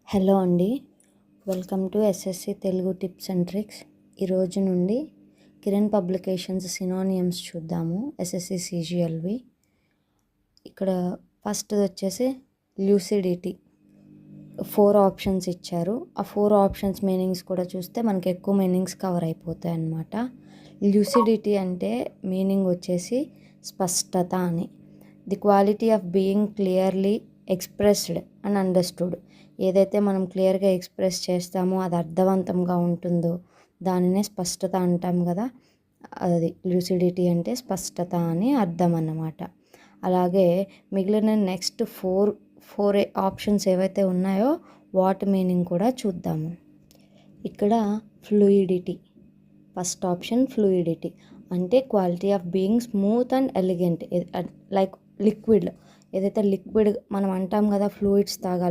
Hello అండి, welcome to SSC Telugu tips and tricks. ఈరోజు నుండి కిరణ్ పబ్లికేషన్స్ సినోనియమ్స్ చూద్దాము. ఎస్ఎస్సి సిజిఎల్వి. ఇక్కడ ఫస్ట్ వచ్చేసి ల్యూసిడిటీ. 4 ఆప్షన్స్ ఇచ్చారు. ఆ 4 ఆప్షన్స్ మీనింగ్స్ కూడా చూస్తే మనకి ఎక్కువ మీనింగ్స్ కవర్ అయిపోతాయి అన్నమాట. ల్యూసిడిటీ అంటే మీనింగ్ వచ్చేసి స్పష్టత అని. The quality of being clearly expressed and understood. ఏదైతే మనం క్లియర్గా ఎక్స్ప్రెస్ చేస్తామో అది అర్థవంతంగా ఉంటుందో దానినే స్పష్టత అంటాం కదా. అది ల్యూసిడిటీ అంటే స్పష్టత అని అర్థం అన్నమాట. అలాగే మిగిలిన నెక్స్ట్ ఫోర్ ఆప్షన్స్ ఏవైతే ఉన్నాయో వాటి మీనింగ్ కూడా చూద్దాము. ఇక్కడ ఫ్లూయిడిటీ. ఫస్ట్ ఆప్షన్ ఫ్లూయిడిటీ అంటే quality of being smooth and elegant. Like liquid. ఏదైతే లిక్విడ్ మనం అంటాం కదా, ఫ్లూయిడ్స్ తాగాలి,